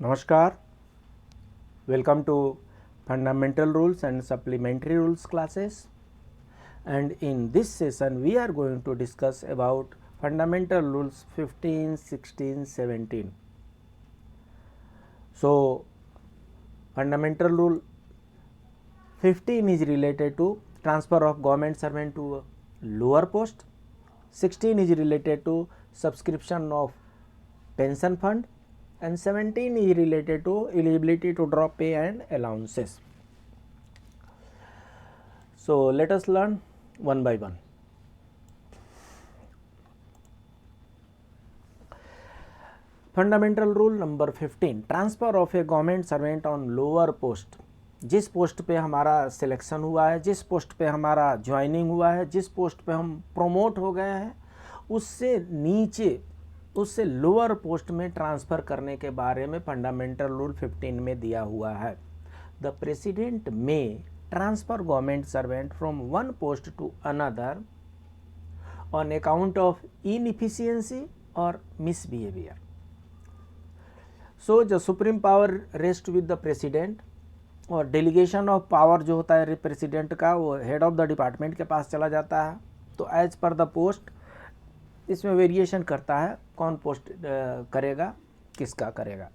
Namaskar, welcome to Fundamental Rules and Supplementary Rules classes, and in this session we are going to discuss about Fundamental Rules 15, 16, 17. So, Fundamental Rule 15 is related to transfer of government servant to a lower post, 16 is related to subscription of pension fund, and 17 is related to eligibility to draw pay and allowances. So let us learn one by one. Fundamental rule number 15, transfer of A government servant on lower post. जिस post पे हमारा selection हुआ है, जिस post पे हमारा joining हुआ है, जिस पोस्ट पे हम प्रोमोट हो गए हैं, उससे नीचे, उससे लोअर पोस्ट में ट्रांसफ़र करने के बारे में फंडामेंटल रूल 15 में दिया हुआ है। The president may transfer government servant from one post to another on account of inefficiency और misbehaviour. So the supreme power rest with the president, और डेलीगेशन ऑफ पावर जो होता है प्रेसिडेंट का, वो हेड ऑफ द डिपार्टमेंट के पास चला जाता है। तो एज पर द पोस्ट इसमें वेरिएशन करता है, कौन पोस्ट करेगा, किसका करेगा।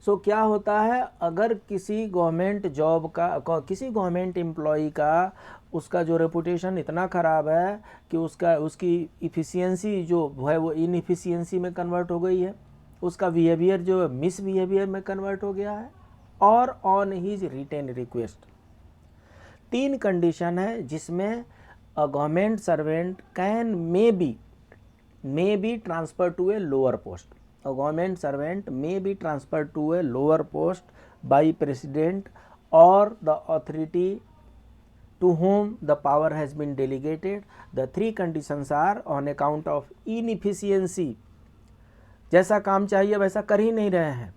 सो क्या होता है, अगर किसी गवर्नमेंट जॉब का, किसी गवर्नमेंट एम्प्लॉई का, उसका जो रेपुटेशन इतना ख़राब है कि उसकी इफ़िशियंसी जो है वो इनएफिशिएंसी में कन्वर्ट हो गई है, उसका बिहेवियर जो मिस बिहेवियर में कन्वर्ट हो गया है, और on his written request. 3 condition है जिसमें a government servant may be transferred to a lower post. A government servant may be transferred to a lower post by president or the authority to whom the power has been delegated. The 3 conditions are on account of inefficiency, जैसा काम चाहिए वैसा कर ही नहीं रहे हैं,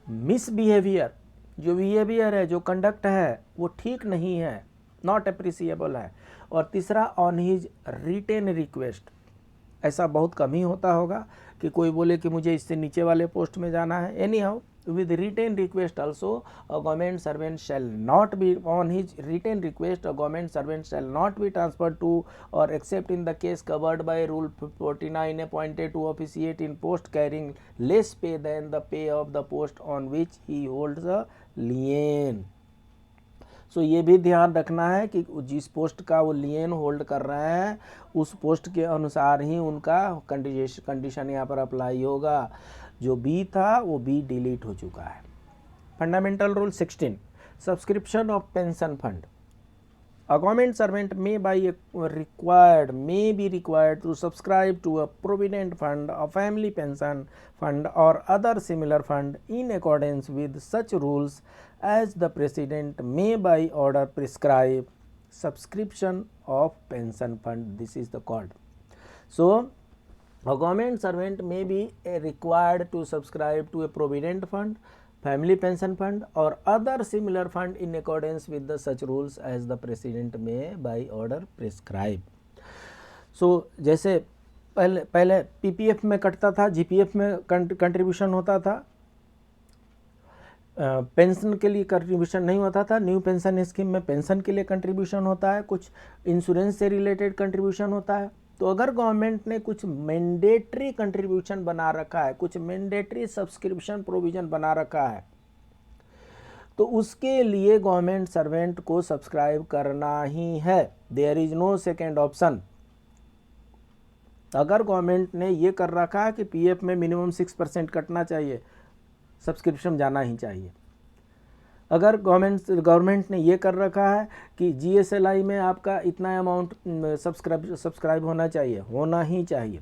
misbehaviour, जो behaviour है, जो कंडक्ट है वो ठीक नहीं है, नॉट अप्रिसिएबल है, और तीसरा ऑन हिज रिटेन रिक्वेस्ट। ऐसा बहुत कम ही होता होगा कि कोई बोले कि मुझे इससे नीचे वाले पोस्ट में जाना है। Any how with written request also, a government servant shall not be, on his written request, a government servant shall not be transferred to, or except in the case covered by rule 49, appointed to officiate in post carrying less pay than the pay of the post on which he holds a lien. सो ये भी ध्यान रखना है कि जिस post का वो लियन hold कर रहे हैं उस पोस्ट के अनुसार ही उनका कंडीशन यहाँ पर अप्लाई होगा। जो बी था वो बी डिलीट हो चुका है। Fundamental rule 16, subscription of pension fund. A government servant may be required to subscribe to a provident fund, a family pension fund, or other similar fund in accordance with such rules as the president may by order prescribe. Subscription of pension fund, this is the called. So a government servant may be required to subscribe to a provident fund, family pension fund, or other similar fund in accordance with the such rules as the president may by order prescribe. So जैसे पहले PPF में कटता था, GPF में contribution होता था, pension के लिए कंट्रीब्यूशन नहीं होता था। न्यू पेंशन स्कीम में पेंशन के लिए कंट्रीब्यूशन होता है, कुछ इंश्योरेंस से रिलेटेड कंट्रीब्यूशन होता है। तो अगर गवर्नमेंट ने कुछ मैंडेटरी कंट्रीब्यूशन बना रखा है, कुछ मैंडेटरी सब्सक्रिप्शन प्रोविजन बना रखा है, तो उसके लिए गवर्नमेंट सर्वेंट को सब्सक्राइब करना ही है। There is no second option. अगर गवर्नमेंट ने ये कर रखा है कि पीएफ में मिनिमम 6% कटना चाहिए, सब्सक्रिप्शन जाना ही चाहिए। अगर गवर्नमेंट ने ये कर रखा है कि जीएसएलआई में आपका इतना अमाउंट सब्सक्राइब होना चाहिए, होना ही चाहिए।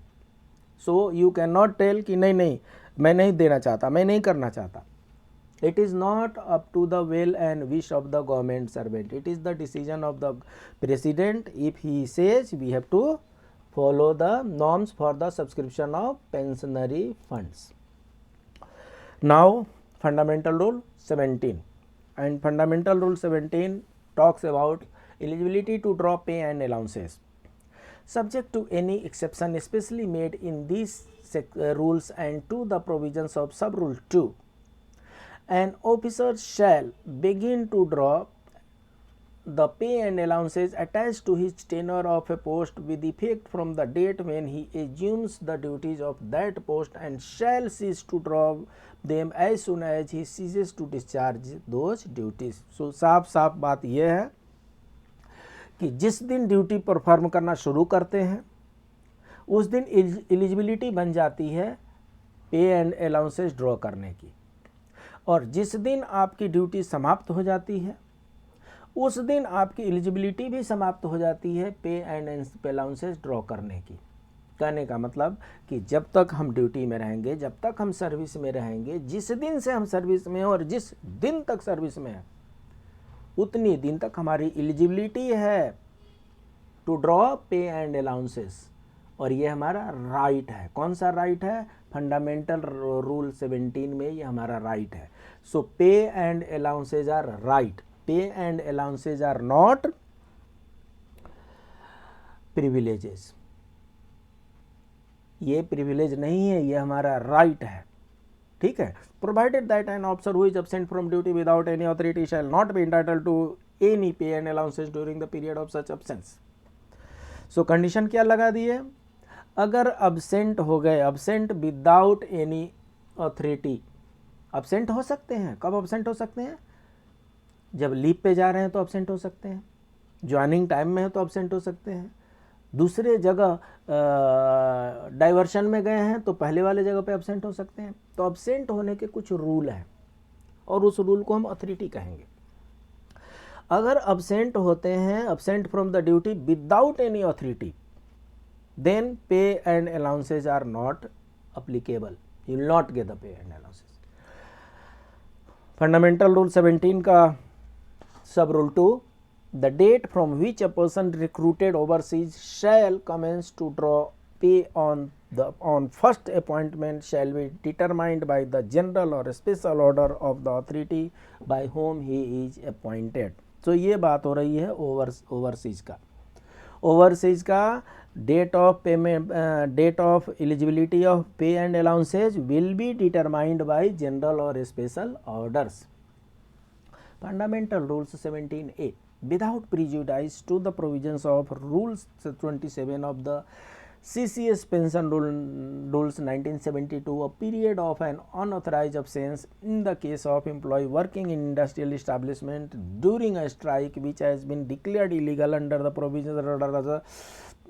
So you can not tell कि नहीं मैं नहीं देना चाहता, मैं नहीं करना चाहता। It is not up to the will and wish of the government servant, it is the decision of the president. If he says we have to follow the norms for the subscription of pensionary funds. Now fundamental rule 17, and fundamental rule 17 talks about eligibility to draw pay and allowances. Subject to any exception especially made in these rules and to the provisions of sub rule 2, an officer shall begin to draw the pay and allowances attached to his tenure of a post with effect from the date when he assumes the duties of that post and shall cease to draw them as soon as he ceases to discharge those duties. So साफ साफ बात यह है कि जिस दिन duty perform करना शुरू करते हैं उस दिन एलिजिबिलिटी बन जाती है पे एंड अलाउंसेस ड्रॉ करने की, और जिस दिन आपकी ड्यूटी समाप्त हो जाती है उस दिन आपकी एलिजिबिलिटी भी समाप्त हो जाती है पे एंड अलाउंसेस ड्रॉ करने की। कहने का मतलब कि जब तक हम ड्यूटी में रहेंगे, जब तक हम सर्विस में रहेंगे, जिस दिन से हम सर्विस में हैं और जिस दिन तक सर्विस में हैं उतनी दिन तक हमारी एलिजिबिलिटी है टू ड्रॉ पे एंड अलाउंसेस, और ये हमारा राइट है। कौन सा राइट है? फंडामेंटल रूल 17 में ये हमारा राइट है। So pay and allowances are right, pay and allowances are not privileges. ये प्रिविलेज नहीं है, ये हमारा राइट है। ठीक है। Provided that an officer who is absent from duty without any authority shall not be entitled to any pay and allowances during the period of such absence. So condition क्या लगा दी है? अगर अब्सेंट हो गए, absent without any authority, absent हो सकते हैं। कब अब्सेंट हो सकते हैं? जब लीव पे जा रहे हैं तो अब्सेंट हो सकते हैं, ज्वाइनिंग टाइम में है तो अब्सेंट हो सकते हैं, दूसरे जगह डाइवर्शन में गए हैं तो पहले वाले जगह पे अब्सेंट हो सकते हैं। तो अब्सेंट होने के कुछ रूल हैं और उस रूल को हम अथॉरिटी कहेंगे। अगर अब्सेंट होते हैं, absent from the duty without any authority, then pay and allowances are not applicable, you will not get the pay and allowances. Fundamental rule 17 का sub rule 2, the date from which a person recruited overseas shall commence to draw pay on first appointment shall be determined by the general or special order of the authority by whom he is appointed. So ये बात हो रही है overseas का। Overseas का date of payment, date of eligibility of pay and allowances will be determined by general और special orders. Fundamental rules 17A, without prejudice to the provisions of rules 27 of the CCS pension rules 1972, a period of an unauthorized absence in the case of employee working in industrial establishment during a strike which has been declared illegal under the provisions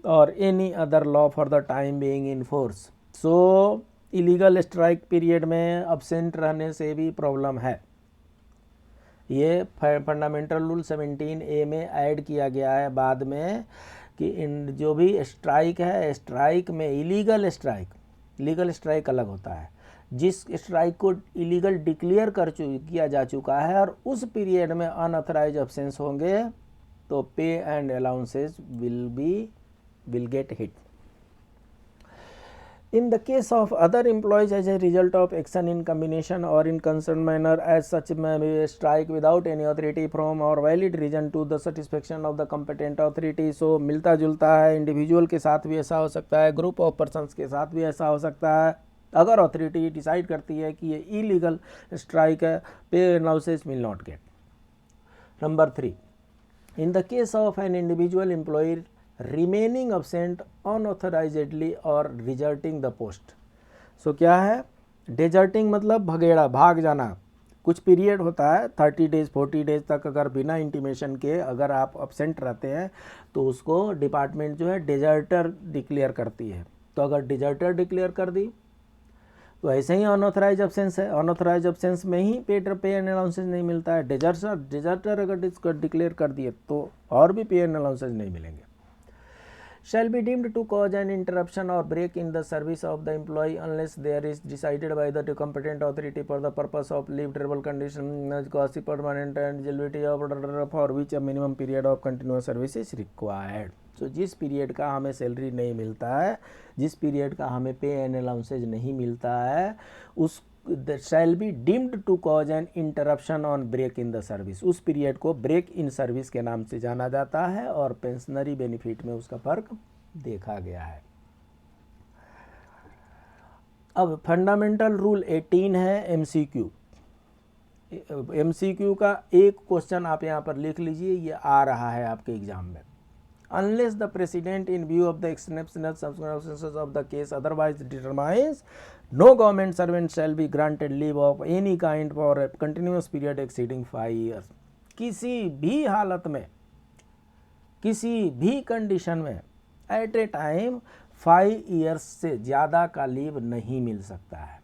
or any other law for the time being in force. So illegal strike period में absent रहने से भी problem है। ये fundamental rule 17A में add किया गया है बाद में कि इन जो भी स्ट्राइक है, स्ट्राइक में इलीगल स्ट्राइक, लीगल स्ट्राइक अलग होता है। जिस स्ट्राइक को इलीगल डिक्लेयर किया जा चुका है और उस पीरियड में अनऑथराइज एब्सेंस होंगे तो पे and allowances will get hit. In the case of other employees as a result of action in combination or in concerned manner as such may be a strike without any authority from or valid reason to the satisfaction of the competent authority. So मिलता जुलता है, individual के साथ भी ऐसा हो सकता है, ग्रुप ऑफ पर्सनस के साथ भी ऐसा हो सकता है। अगर अथॉरिटी डिसाइड करती है कि ये इलीगल स्ट्राइक है, पे allowances will not gate. Number 3, in the case of an individual employee remaining absent unauthorizedly or deserting the post. So क्या है? deserting मतलब भगेड़ा, भाग जाना। कुछ पीरियड होता है 30 डेज 40 डेज तक, अगर बिना इंटीमेशन के अगर आप absent रहते हैं तो उसको डिपार्टमेंट जो है डिजर्टर डिक्लेयर करती है। तो अगर डिजर्टर डिक्लेयर कर दी तो ऐसे ही अनऑथराइज एब्सेंस है, अनऑथराइज एब्सेंस में ही पे एंड अलाउंसेस नहीं मिलता है। डिजर्टर अगर डिक्लेयर कर दिए तो और भी पे एंड अलाउंसेस नहीं मिलेंगे। shall be deemed to cause an interruption or break in the service of the employee unless there is decided by the competent authority for the purpose of leave, travel condition, cause permanent and eligibility of for which a minimum period of continuous service is required. So जिस period का हमें salary नहीं मिलता है, जिस period का हमें पे एंड अलाउंसेज नहीं मिलता है, उस shall be deemed to cause an interruption on break in the service, उस पीरियड को ब्रेक इन सर्विस के नाम से जाना जाता है और पेंशनरी बेनिफिट में उसका फर्क देखा गया है। अब फंडामेंटल रूल 18 है एमसीक्यू। एमसीक्यू का एक क्वेश्चन आप यहाँ पर लिख लीजिए, ये आ रहा है आपके एग्जाम में। Unless the president in view of the exceptional circumstances of the case otherwise determines no government servant shall be granted leave of any kind for a continuous period exceeding 5 years. किसी भी हालत में, किसी भी condition में eight ए time 5 years से ज़्यादा का लीव नहीं मिल सकता है।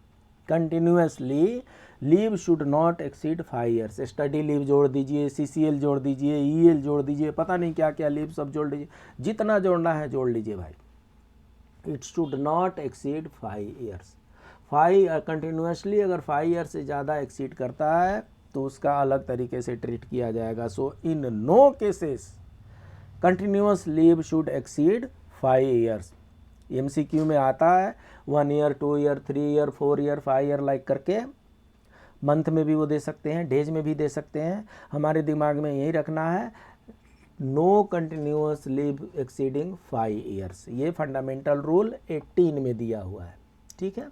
Continuously leave should not exceed 5 years. Study leave जोड़ दीजिए, सीसीएल जोड़ दीजिए, ईएल जोड़ दीजिए, पता नहीं क्या क्या लीव सब जोड़ लीजिए, जितना जोड़ना है जोड़ लीजिए भाई। It should not exceed 5 years. 5 continuously अगर 5 ईयर्स से ज़्यादा एक्सीड करता है तो उसका अलग तरीके से ट्रीट किया जाएगा। So in no cases continuous leave should exceed 5 years. MCQ में आता है 1 year, 2 year, 3 year, 4 year, 5 year like करके। मंथ में भी वो दे सकते हैं, डेज में भी दे सकते हैं। हमारे दिमाग में यही रखना है, no continuous leave exceeding 5 years. ये फंडामेंटल रूल 18 में दिया हुआ है, ठीक है।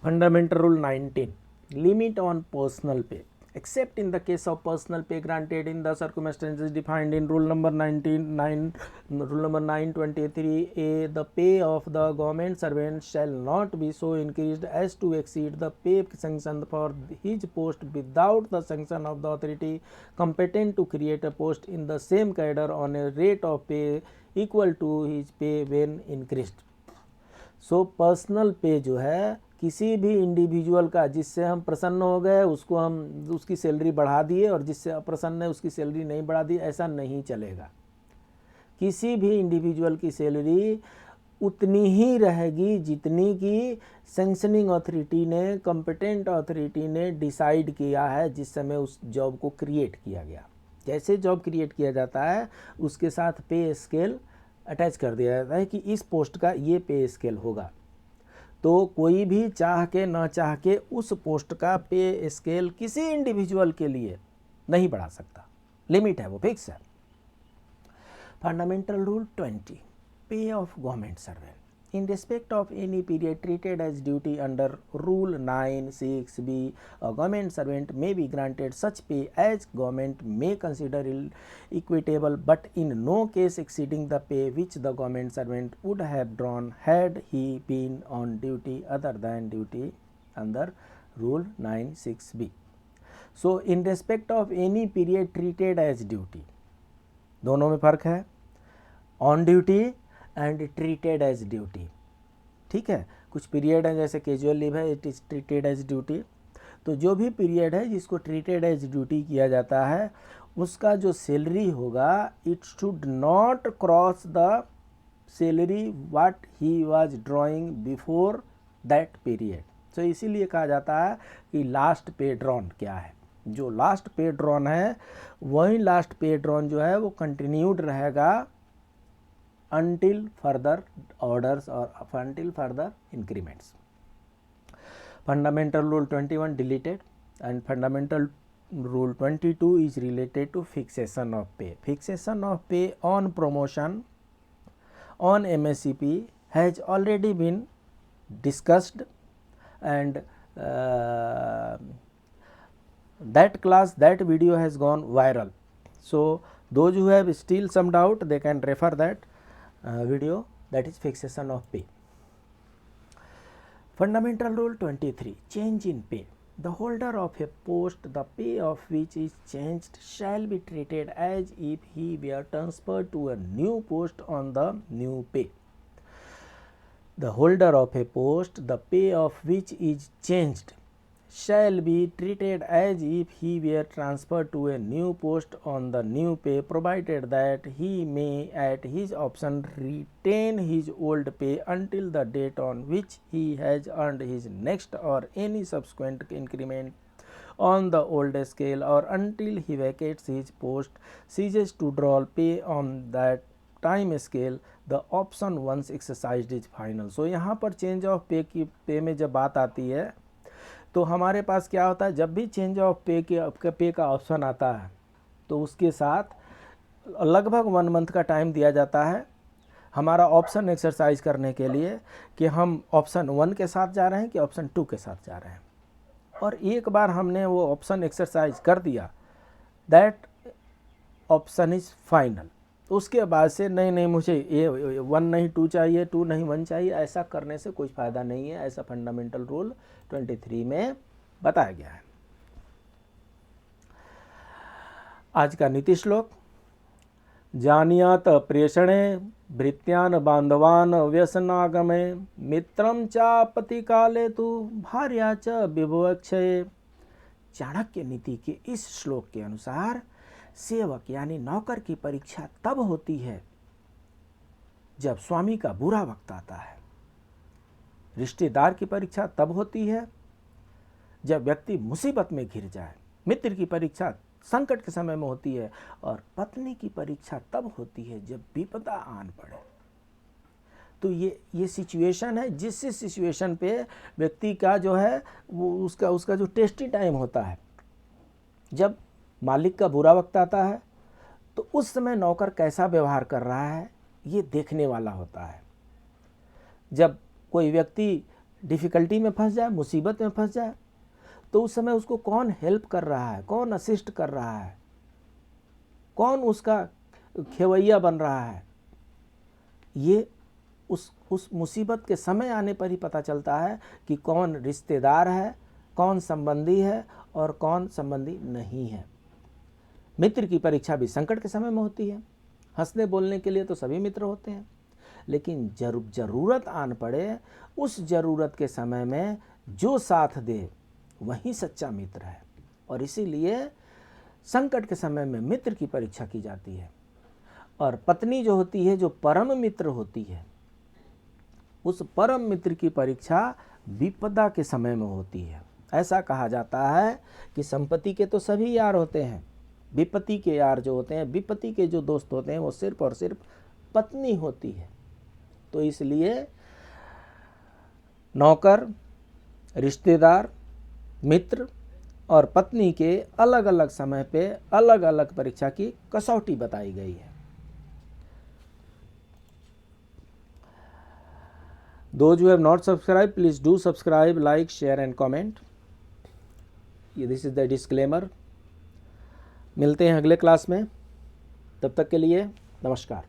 Fundamental rule 19, limit on personal pay except in the case of personal pay granted in the circumstances defined in rule number 923A, the pay of the government servant shall not be so increased as to exceed the pay sanctioned for his post without the sanction of the authority competent to create a post in the same cadre on a rate of pay equal to his pay when increased. So personal पे जो है किसी भी individual का, जिससे हम प्रसन्न हो गए उसको हम उसकी सैलरी बढ़ा दिए और जिससे अप्रसन्न है उसकी सैलरी नहीं बढ़ा दी, ऐसा नहीं चलेगा। किसी भी इंडिविजुअल की सैलरी उतनी ही रहेगी जितनी की सैंक्शनिंग अथॉरिटी ने, कॉम्पिटेंट अथॉरिटी ने डिसाइड किया है जिस समय उस जॉब को क्रिएट किया गया। जैसे जॉब क्रिएट किया जाता है उसके साथ पे स्केल अटैच कर दिया जाता है कि इस पोस्ट का ये पे स्केल होगा। तो कोई भी चाह के ना चाह के उस पोस्ट का पे स्केल किसी इंडिविजुअल के लिए नहीं बढ़ा सकता, लिमिट है, वो फिक्स है। फंडामेंटल रूल 20, पे of government servant in respect of any period treated as duty under rule 9(6)(b), a government servant may be granted such pay as government may consider equitable, but in no case exceeding the pay which the government servant would have drawn had he been on duty other than duty under rule 9(6)(b). So in respect of any period treated as duty, दोनों में फर्क है, on duty and treated as duty, ठीक है। कुछ period है जैसे casual leave है, it is treated as duty. तो जो भी पीरियड है जिसको ट्रीटेड एज ड्यूटी किया जाता है उसका जो सैलरी होगा, it should not cross the salary what he was drawing before that period. तो इसीलिए कहा जाता है कि लास्ट पे ड्रॉन क्या है। जो लास्ट पे ड्रॉन है वही लास्ट पे ड्रॉन जो है वो कंटिन्यूड रहेगा until further orders or until further increments. Fundamental rule 21 deleted, and fundamental rule 22 is related to fixation of pay. Fixation of pay on promotion on MSCP has already been discussed, and that video has gone viral. So those who have still some doubt, they can refer that video, that is fixation of pay. Fundamental rule 23, change in pay. The holder of a post, the pay of which is changed, shall be treated as if he were transferred to a new post on the new pay. The holder of a post, the pay of which is changed, shall be treated as if he were transferred to a new post on the new pay, provided that he may at his option retain his old pay until the date on which he has earned his next or any subsequent increment on the old scale, or until he vacates his post, ceases to draw pay on that time scale. The option once exercised is final. So यहाँ पर change of पे में जब बात आती है तो हमारे पास क्या होता है, जब भी चेंज ऑफ पे का ऑप्शन आता है तो उसके साथ लगभग 1 मंथ का टाइम दिया जाता है। हमारा ऑप्शन एक्सरसाइज करने के लिए कि हम ऑप्शन 1 के साथ जा रहे हैं कि ऑप्शन 2 के साथ जा रहे हैं। और एक बार हमने वो ऑप्शन एक्सरसाइज कर दिया, दैट ऑप्शन इज़ फाइनल। उसके बाद से नहीं मुझे ये 1 नहीं 2 चाहिए, 2 नहीं 1 चाहिए, ऐसा करने से कोई फ़ायदा नहीं है। ऐसा फंडामेंटल रूल 23 में बताया गया है। आज का नीति श्लोक, जानियात प्रेषणे भृत्यान बांधवान व्यसनागमे मित्रम चापति काले तु भार्या च विभवक्षये। चाणक्य नीति के इस श्लोक के अनुसार सेवक यानी नौकर की परीक्षा तब होती है जब स्वामी का बुरा वक्त आता है। रिश्तेदार की परीक्षा तब होती है जब व्यक्ति मुसीबत में घिर जाए। मित्र की परीक्षा संकट के समय में होती है, और पत्नी की परीक्षा तब होती है जब विपदा आन पड़े। तो ये सिचुएशन है, जिस सिचुएशन पे व्यक्ति का जो है वो उसका जो टेस्टी टाइम होता है। जब मालिक का बुरा वक्त आता है तो उस समय नौकर कैसा व्यवहार कर रहा है ये देखने वाला होता है। जब कोई व्यक्ति डिफ़िकल्टी में फंस जाए, मुसीबत में फंस जाए, तो उस समय उसको कौन हेल्प कर रहा है, कौन असिस्ट कर रहा है, कौन उसका खेवैया बन रहा है, ये उस मुसीबत के समय आने पर ही पता चलता है कि कौन रिश्तेदार है, कौन संबंधी है और कौन संबंधी नहीं है। मित्र की परीक्षा भी संकट के समय में होती है। हंसने बोलने के लिए तो सभी मित्र होते हैं, लेकिन ज़रूरत आन पड़े, उस ज़रूरत के समय में जो साथ दे वही सच्चा मित्र है। और इसीलिए संकट के समय में मित्र की परीक्षा की जाती है। और पत्नी जो होती है, जो परम मित्र होती है, उस परम मित्र की परीक्षा विपदा के समय में होती है। ऐसा कहा जाता है कि संपत्ति के तो सभी यार होते हैं, विपत्ति के यार जो होते हैं, विपत्ति के जो दोस्त होते हैं, वो सिर्फ और सिर्फ पत्नी होती है। तो इसलिए नौकर, रिश्तेदार, मित्र और पत्नी के अलग अलग समय पे अलग अलग परीक्षा की कसौटी बताई गई है। Those who have not subscribed, please do subscribe, like, share and comment. This is the disclaimer. मिलते हैं अगले क्लास में, तब तक के लिए नमस्कार।